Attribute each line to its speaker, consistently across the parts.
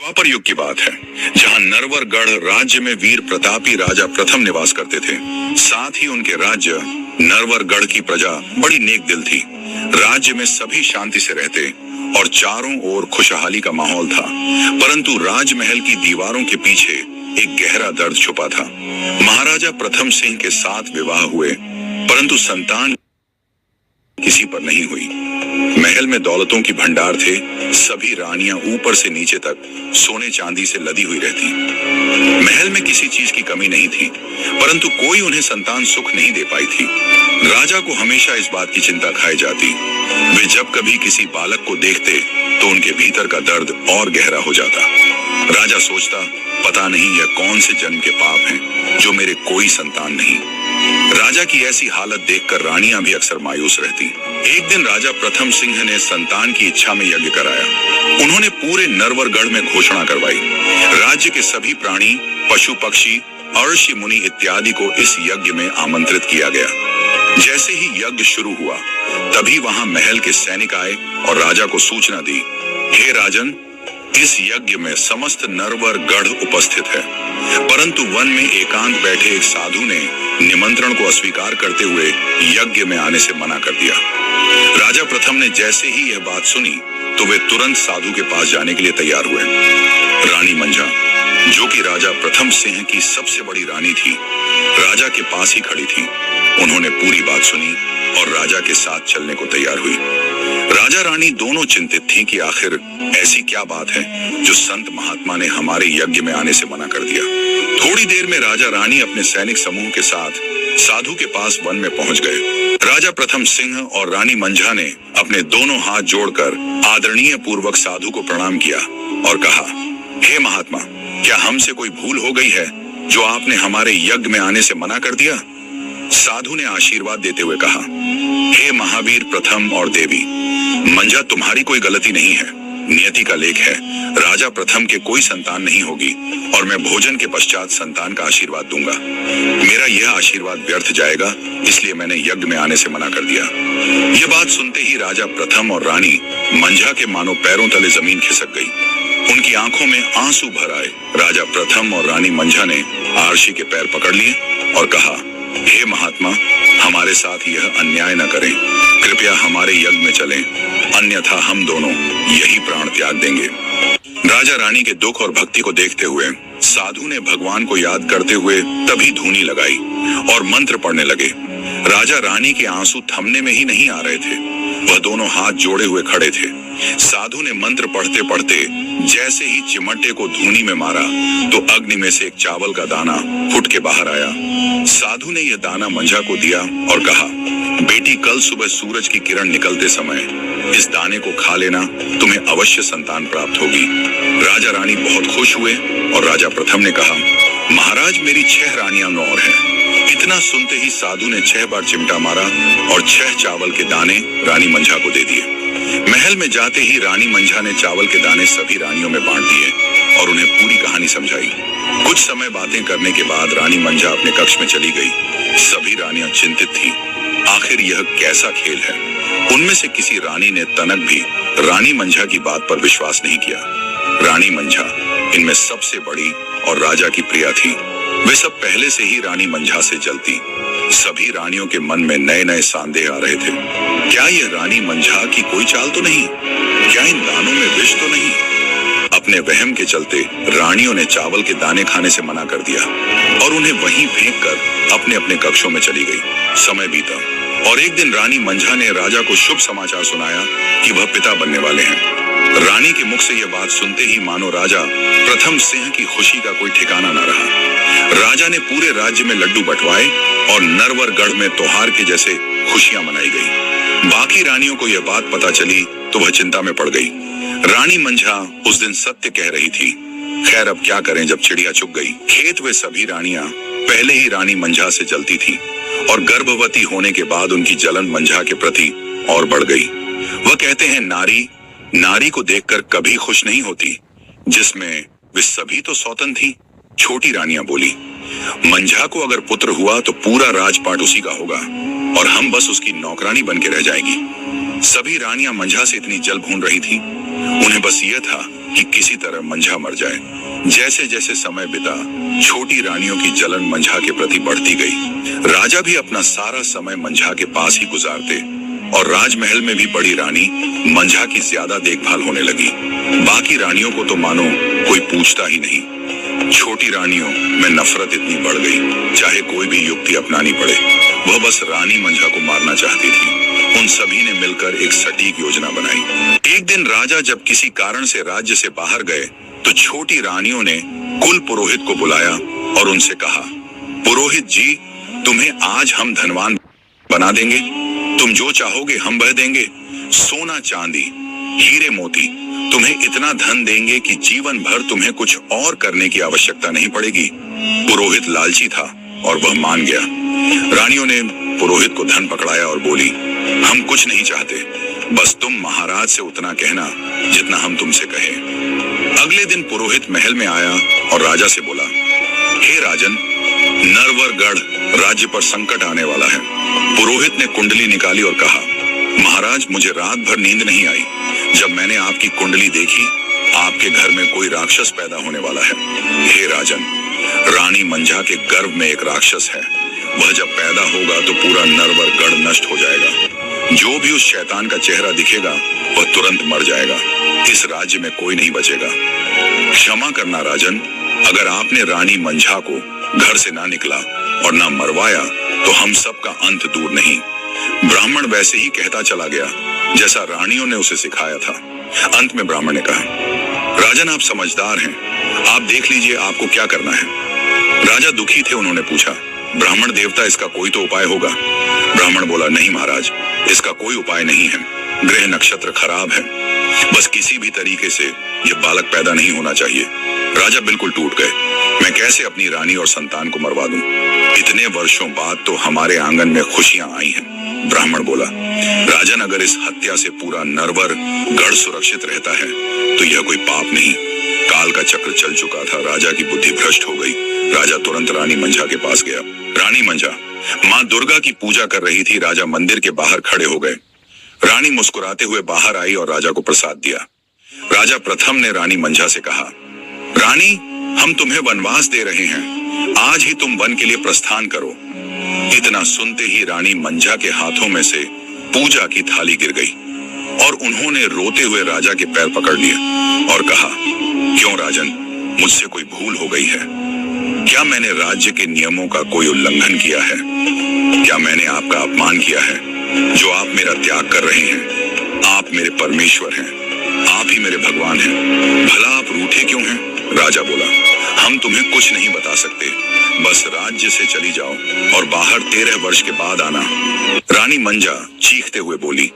Speaker 1: द्वापर युग की बात है, जहां नरवरगढ़ राज्य में वीर प्रतापी राजा प्रथम निवास करते थे। साथ ही उनके राज्य नरवरगढ़ की प्रजा बड़ी नेक दिल थी। राज्य में सभी शांति से रहते और चारों ओर खुशहाली का माहौल था। परंतु राजमहल की दीवारों के पीछे एक गहरा दर्द छुपा था। महाराजा प्रथम सिंह के 7 विवाह हुए, परंतु संतान किसी पर नहीं हुई। महल में दौलतों की भंडार थे। सभी रानियां ऊपर से नीचे तक सोने चांदी से लदी हुई रहती। महल में किसी चीज की कमी नहीं थी, परंतु कोई उन्हें संतान सुख नहीं दे पाई थी। राजा को हमेशा इस बात की चिंता खाई जाती। वे जब कभी किसी बालक को देखते तो उनके भीतर का दर्द और गहरा हो जाता। राजा सोचता, पता नहीं यह कौन से जन्म के पाप हैं जो मेरे कोई संतान नहीं। राजा की ऐसी हालत देखकर रानियां भी अक्सर मायूस रहती। एक दिन राजा प्रथम सिंह ने संतान की इच्छा में यज्ञ कराया। उन्होंने पूरे नरवरगढ़ में घोषणा करवाई। राज्य के सभी प्राणी, पशु पक्षी, अर्षि मुनि इत्यादि को इस यज्ञ में आमंत्रित किया गया। जैसे ही यज्ञ शुरू हुआ, तभी वहां महल के सैनिक आए और राजा को सूचना दी, हे राजन, इस यज्ञ में समस्त नरवरगढ़ उपस्थित है, परंतु वन में एकांत बैठे एक साधु ने निमंत्रण को अस्वीकार करते हुए यज्ञ में आने से मना कर दिया। राजा प्रथम ने जैसे ही यह बात सुनी तो वे तुरंत साधु के पास जाने के लिए तैयार हुए। रानी मंझा, जो कि राजा प्रथम सिंह की सबसे बड़ी रानी थी, राजा के पास ही खड़ी थी। उन्होंने पूरी बात सुनी और राजा के साथ चलने को तैयार हुई। राजा रानी दोनों चिंतित थीं कि आखिर ऐसी क्या बात है जो संत महात्मा ने हमारे यज्ञ में आने से मना कर दिया। थोड़ी देर में राजा रानी अपने सैनिक समूह के साथ साधु के पास वन में पहुंच गए। राजा प्रथम सिंह और रानी मंझा ने अपने दोनों हाथ जोड़कर आदरणीय पूर्वक साधु को प्रणाम किया और कहा, हे महात्मा, क्या हमसे कोई भूल हो गई है जो आपने हमारे यज्ञ में आने से मना कर दिया? साधु ने आशीर्वाद देते हुए कहा, हे महावीर प्रथम और देवी, मंझा, तुम्हारी कोई गलती नहीं है। नियति का लेख है, राजा प्रथम के कोई संतान नहीं होगी और मैं भोजन के पश्चात संतान का आशीर्वाद दूंगा। मेरा यह आशीर्वाद व्यर्थ जाएगा, इसलिए मैंने यज्ञ में आने से मना कर दिया। यह बात सुनते ही राजा प्रथम और रानी मंझा के मानो पैरों तले जमीन खिसक गई। उनकी आंखों में आंसू भर आए। राजा प्रथम और रानी मंझा ने आर्षि के पैर पकड़ लिए और कहा, हे महात्मा, हमारे साथ यह अन्याय न करें, कृपया हमारे यज्ञ में चलें, अन्यथा हम दोनों यही प्राण त्याग देंगे। राजा रानी के दुख और भक्ति को देखते हुए साधु ने भगवान को याद करते हुए तभी धूनी लगाई और मंत्र पढ़ने लगे। राजा रानी के आंसू थमने में ही नहीं आ रहे थे। वह दोनों हाथ जोड़े हुए खड़े थे। साधु ने मंत्र पढ़ते पढ़ते जैसे ही चिमटे को धूनी में मारा तो अग्नि में से एक चावल का दाना फूट के बाहर आया। साधु ने यह दाना मंझा को दिया और कहा, बेटी, कल सुबह सूरज की किरण निकलते समय इस दाने को खा लेना, तुम्हें अवश्य संतान प्राप्त होगी। राजा रानी बहुत खुश हुए और राजा प्रथम ने कहा, महाराज, मेरी 6 रानियां और हैं। इतना सुनते ही साधु ने 6 बार चिमटा मारा और 6 चावल के दाने रानी मंझा को दे दिए। महल में जाते ही रानी मंझा ने चावल के दाने सभी रानियों में बांट दिए और उन्हें पूरी कहानी समझाई। कुछ समय बातें करने के बाद रानी मंझा अपने कक्ष में चली गई। सभी रानियां चिंतित थीं। आखिर यह कैसा खेल है? उनमें से किसी रानी ने तनक भी रानी मंझा की बात पर विश्वास नहीं किया। रानी मंझा इनमें सबसे बड़ी और राजा की प्रिया थी। वे सब पहले से ही रानी मंझा से जलती। सभी रानियों के मन में नए नए संदेह आ रहे थे। क्या यह रानी मंझा की कोई चाल तो नहीं? क्या इन दानों में विष तो नहीं? अपने वहम के चलते रानियों ने चावल के दाने खाने से मना कर दिया और उन्हें वहीं फेंककर अपने अपने कक्षों में चली गई। समय बीता और एक दिन रानी मंझा ने राजा को शुभ समाचार सुनाया कि वह पिता बनने वाले हैं। रानी के मुख से यह बात सुनते ही मानो राजा प्रथम सिंह की खुशी का कोई ठिकाना न रहा। राजा ने पूरे राज्य में लड्डू बंटवाए और नरवरगढ़ में त्योहार के जैसे खुशियां मनाई गई। बाकी रानियों को यह बात पता चली तो वह चिंता में पड़ गई। रानी मंझा उस दिन सत्य कह रही थी। खैर, अब क्या करें जब चिड़िया चुग गई। खेत वे सभी रानियां पहले ही रानी मंझा से जलती थी और गर्भवती होने के बाद उनकी जलन मंझा के प्रति और बढ़ गई। वह कहते हैं, नारी नारी को देखकर कभी खुश नहीं होती, जिसमें वे सभी तो सौतन थी। छोटी रानियां बोली, मंझा को अगर पुत्र हुआ तो पूरा राजपाट उसी का होगा और हम बस उसकी नौकरानी बन के रह जाएगी। सभी रानियां मंझा से इतनी जल भून रही थी, उन्हें बस ये था कि किसी तरह मंझा मर जाए। जैसे जैसे समय बिता, छोटी रानियों की जलन मंझा के प्रति बढ़ती गई। राजा भी अपना सारा समय मंझा के पास ही गुजारते और राजमहल में भी बड़ी रानी मंझा की ज्यादा देखभाल होने लगी। बाकी रानियों को तो मानो कोई पूछता ही नहीं। छोटी रानियों में नफरत इतनी बढ़ गई, चाहे कोई भी युक्ति अपनानी पड़े, वह बस रानी मंझा को मारना चाहती थी। उन सभी ने मिलकर एक सटीक योजना बनाई। एक दिन राजा जब किसी कारण से राज्य से बाहर गए तो छोटी रानियों ने कुल पुरोहित को बुलाया और उनसे कहा, पुरोहित जी, तुम्हें आज हम धनवान बना देंगे। तुम जो चाहोगे हम वह देंगे। सोना चांदी, हीरे मोती, तुम्हें इतना धन देंगे कि जीवन भर तुम्हें कुछ और करने की आवश्यकता नहीं पड़ेगी। पुरोहित लालची था और वह मान गया। रानियों ने पुरोहित को धन पकड़ाया और बोली, हम कुछ नहीं चाहते, बस तुम महाराज से उतना कहना जितना हम तुमसे कहें। अगले दिन पुरोहित महल में आया और राजा से बोला, हे राजन, नरवरगढ़ राज्य पर संकट आने वाला है। पुरोहित ने कुंडली निकाली और कहा, महाराज, मुझे रात भर नींद नहीं आई। जब मैंने आपकी कुंडली देखी, आपके घर में कोई राक्षस पैदा होने वाला है। हे राजन, रानी मंझा के गर्भ में एक राक्षस है। वह जब पैदा होगा तो पूरा नरवरगढ़ नष्ट हो जाएगा। जो भी उस शैतान का चेहरा दिखेगा वह तुरंत मर जाएगा। इस राज्य में कोई नहीं बचेगा। क्षमा करना राजन, अगर आपने रानी मंझा को घर से ना निकला और ना मरवाया तो हम सबका अंत दूर नहीं। ब्राह्मण वैसे ही कहता चला गया जैसा रानियों ने उसे सिखाया था। अंत में ब्राह्मण ने कहा, राजन, आप समझदार हैं, आप देख लीजिए आपको क्या करना है। राजा दुखी थे। उन्होंने पूछा, ब्राह्मण देवता, इसका कोई तो उपाय होगा? ब्राह्मण बोला, नहीं महाराज, इसका कोई उपाय नहीं है। ग्रह नक्षत्र खराब है, बस किसी भी तरीके से यह बालक पैदा नहीं होना चाहिए। राजा बिल्कुल टूट गए। मैं कैसे अपनी रानी और संतान को मरवा दूं? इतने वर्षों बाद तो हमारे आंगन में खुशियां आई हैं। ब्राह्मण बोला, राजन, अगर इस हत्या से पूरा नरवरगढ़ सुरक्षित रहता है तो यह कोई पाप नहीं। काल का चक्र चल चुका था। राजा की बुद्धि भ्रष्ट हो गई। राजा तुरंत रानी मंझा के पास गया। रानी मंझा माँ दुर्गा की पूजा कर रही थी। राजा मंदिर के बाहर खड़े हो गए। रानी मुस्कुराते हुए बाहर आई और राजा को प्रसाद दिया। राजा प्रथम ने रानी मंझा से कहा, रानी, हम तुम्हें वनवास दे रहे हैं, आज ही तुम वन के लिए प्रस्थान करो। इतना सुनते ही रानी मंझा के हाथों में से पूजा की थाली गिर गई और उन्होंने रोते हुए राजा के पैर पकड़ लिए और कहा, क्यों राजन, मुझसे कोई भूल हो गई है? क्या मैंने राज्य के नियमों का कोई उल्लंघन किया है? क्या मैंने आपका अपमान किया है? जो आप मेरा त्याग कर रहे हैं, आप मेरे परमेश्वर हैं, आप ही मेरे भगवान हैं। भला आप रूठे क्यों हैं? राजा बोला, हम तुम्हें कुछ नहीं बता सकते, बस राज्य से चली जाओ और बाहर 13 वर्ष के बाद आना। रानी मंझा चीखते हुए बोली,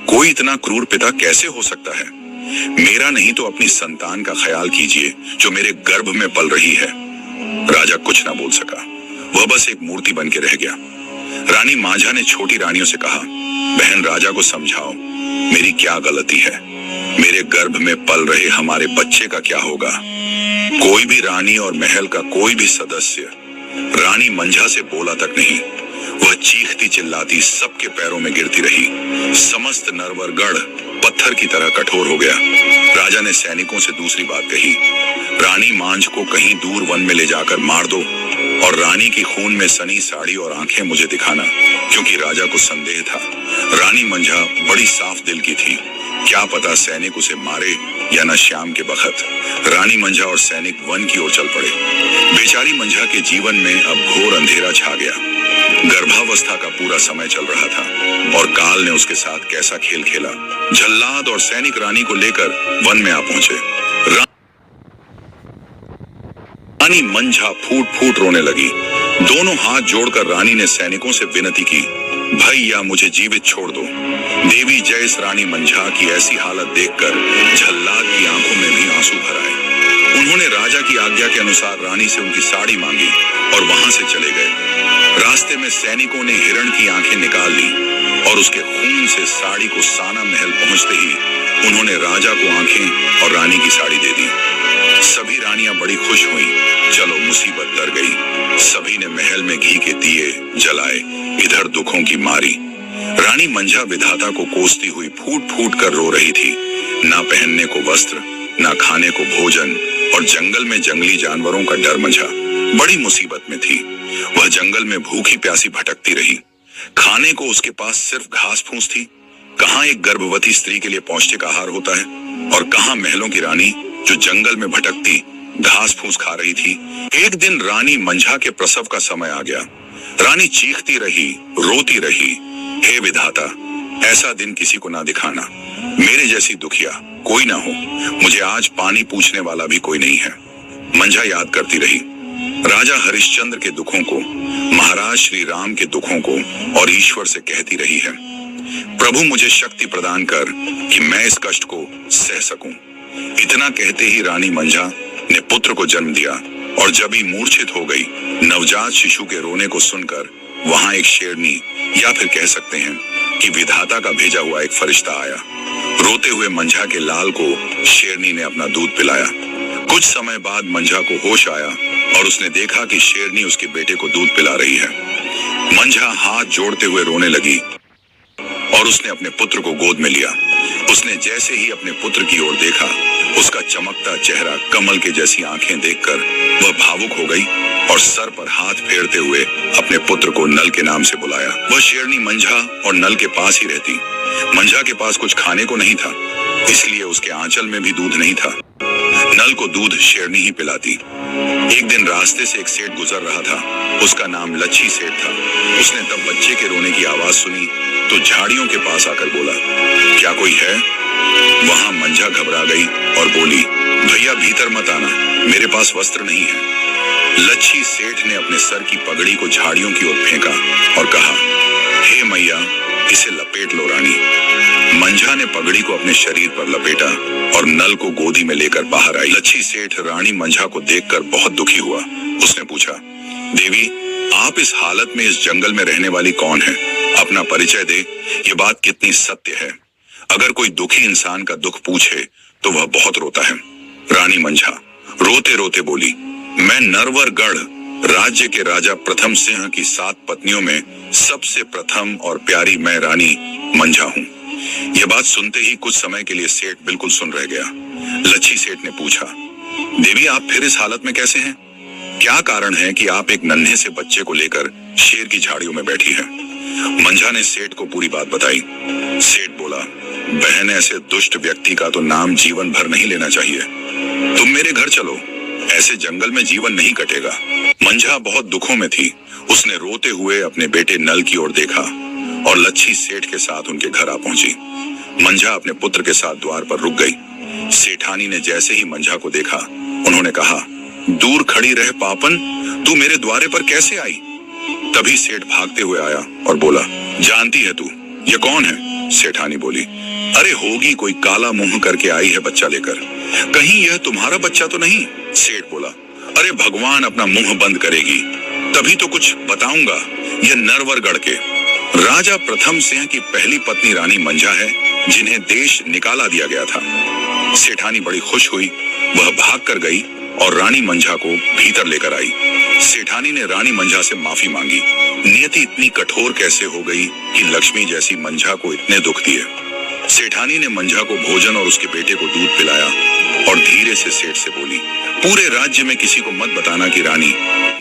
Speaker 1: कोई इतना क्रूर पिता कैसे हो सकता है? मेरा नहीं तो अपनी संतान का ख्याल कीजिए जो मेरे गर्भ में पल रही है। राजा कुछ ना बोल सका, वह बस एक मूर्ति बन के रह गया। रानी मंझा ने छोटी रानियों से कहा, बहन, राजा को समझाओ मेरी क्या गलती है। मेरे गर्भ में पल रहे हमारे बच्चे का क्या होगा? कोई भी रानी और महल का कोई भी सदस्य रानी मंझा से बोला तक नहीं। वह चीखती चिल्लाती सबके पैरों में गिरती रही। समस्त नरवरगढ़ पत्थर की तरह कठोर हो गया। राजा ने सैनिकों से दूसरी बात कही, रानी मंझा को कहीं दूर वन में ले जाकर मार दो और रानी की खून में सनी साड़ी और आंखें मुझे दिखाना। क्योंकि राजा को संदेह था। रानी मंझा बड़ी साफ दिल की थी, क्या पता सैनिक उसे मारे या न शाम के बखत। रानी मंझा और सैनिक वन की ओर चल पड़े। बेचारी मंझा के जीवन में अब घोर अंधेरा छा गया। गर्भावस्था का पूरा समय चल रहा था और काल ने उसके साथ कैसा खेल खेला। जल्लाद और सैनिक रानी को लेकर वन में आ पहुंचे। रानी मंझा फूट फूट रोने लगी। दोनों हाथ जोड़कर रानी ने सैनिकों से विनती की, भैया मुझे जीवित छोड़ दो। देवी जय इस रानी मंझा की ऐसी हालत देखकर जल्लाद की आंखों में भी आंसू भर आए। उन्होंने राजा की आज्ञा के अनुसार रानी से उनकी साड़ी मांगी और वहां से चले गए। रास्ते में सैनिकों ने हिरण की आंखें निकाल ली और उसके खून से साड़ी को साना महल पहुंचते ही उन्होंने राजा को आंखें और रानी की साड़ी दे दी। सभी रानियां बड़ी खुश हुईं। चलो मुसीबत डर गई। सभी ने महल में घी के दिए जलाए, इधर दुखों की मारी। रानी मंझा विधाता को कोसती हुई फूट फूट कर रो रही थी। ना पहनने को वस्त्र, ना खाने को भोजन, और जंगल में जंगली जानवरों का डर मंझा बड़ी मुसीबत में थी। वह जंगल में भूखी प्यासी भटकती रही। खाने को उसके पास सिर्फ घास फूस थी। कहाँ एक गर्भवती स्त्री के लिए पौष्टिक आहार होता है, और कहाँ महलों की रानी जो जंगल में भटकती घास फूस खा रही थी। एक दिन रानी मंझा के प्रसव का समय आ गया। रानी चीखती रही, रोती रही, हे विधाता, ऐसा दिन किसी को ना दिखाना। मेरे जैसी दुखिया कोई ना हो। मुझे आज पानी पूछने वाला भी कोई नहीं है। मंझा याद करती रही राजा हरिश्चंद्र के दुखों को, महाराज श्री राम के दुखों को, और ईश्वर से कहती रही है, प्रभु मुझे शक्ति प्रदान कर कि मैं इस कष्ट को सह सकूं। इतना कहते ही रानी मंझा ने पुत्र को जन्म दिया, और जब ही मूर्छित हो गई, नवजात शिशु के रोने को सुनकर वहां एक शेरनी, या फिर कह सकते हैं कि विधाता का भेजा हुआ एक फरिश्ता आया। रोते हुए मंझा के लाल को शेरनी ने अपना दूध पिलाया। कुछ समय बाद मंझा को होश आया और उसने देखा कि शेरनी उसके बेटे को दूध पिला रही है। मंझा हाथ जोड़ते हुए रोने लगी और उसने अपने पुत्र को गोद में लिया। उसने जैसे ही अपने पुत्र की ओर देखा, उसका चमकता चेहरा, कमल के जैसी आंखें देखकर वह भावुक हो गई और सर पर हाथ फेरते हुए अपने पुत्र को नल के नाम से बुलाया। वह शेरनी मंझा और नल के पास ही रहती। मंझा के पास कुछ खाने को नहीं था, इसलिए उसके आंचल में भी दूध नहीं था। नल को दूध शेरनी ही पिलाती। एक दिन रास्ते से एक सेठ गुजर रहा था। उसका नाम लच्छी सेठ था। उसने तब बच्चे के रोने की आवाज सुनी तो झाड़ियों के पास आकर बोला, क्या कोई है? वहां मंझा घबरा गई और बोली, भैया भीतर मत आना, मेरे पास वस्त्र नहीं है। लच्छी सेठ ने अपने सर की पगड़ी को झाड़ियों की ओर फेंका और कहा, हे मैया, इसे लपेट लो रानी। मंझा ने पगड़ी को अपने शरीर पर लपेटा और नल को गोदी में लेकर बाहर आई। लच्छी सेठ रानी मंझा को देखकर बहुत दुखी हुआ। उसने पूछा, देवी, आप इस हालत में इस जंगल में रहने वाली कौन है? अपना परिचय दे, ये बात कितनी सत्य है। अगर कोई दुखी इंसान का दुख पूछे तो वह बहुत रोता है। रानी मंझा रोते रोते बोली, मैं नरवरगढ़ राज्य के राजा प्रथम सिंह की 7 पत्नियों में सबसे प्रथम और प्यारी मैं रानी मंझा हूँ। यह बात सुनते ही कुछ समय के लिए सेठ बिल्कुल सुन रह गया। लच्छी सेठ ने पूछा, देवी, आप फिर इस हालत में कैसे हैं? क्या कारण है कि आप एक नन्हे से बच्चे को लेकर शेर की झाड़ियों में बैठी हैं? मंझा ने सेठ को पूरी बात बताई। सेठ बोला, बहन, ऐसे दुष्ट व्यक्ति का तो नाम जीवन भर नहीं लेना चाहिए। तुम मेरे घर चलो, ऐसे जंगल में जीवन नहीं कटेगा। मंझा बहुत दुखों में थी। उसने रोते हुए अपने बेटे नल की ओर देखा और लच्छी सेठ के साथ उनके घर आ पहुंची। मंझा अपने पुत्र के साथ द्वार पर रुक गई। सेठानी ने जैसे ही मंझा को देखा, उन्होंने कहा, दूर खड़ी रह पापन, तू मेरे द्वारे पर कैसे आई? तभी सेठ भागते हुए आया और बोला, जानती है तू ये कौन है? सेठानी बोली, अरे होगी कोई काला मुंह करके आई है बच्चा लेकर। कहीं यह तुम्हारा बच्चा तो नहीं? सेठ बोला, अरे भगवान अपना मुंह बंद करेगी, तभी तो कुछ बताऊंगा। यह नरवरगढ़ के राजा प्रथम सिंह की पहली पत्नी रानी मंझा है, जिन्हें देश निकाला दिया गया था। सेठानी बड़ी खुश हुई। वह भाग कर गई और रानी मंझा को भीतर लेकर आई। सेठानी ने रानी मंझा से माफी मांगी। नियति इतनी कठोर कैसे हो गई कि लक्ष्मी जैसी मंझा को इतने दुख दिए। सेठानी ने मंझा को भोजन और उसके बेटे को दूध पिलाया और धीरे से सेठ से बोली, पूरे राज्य में किसी को मत बताना कि रानी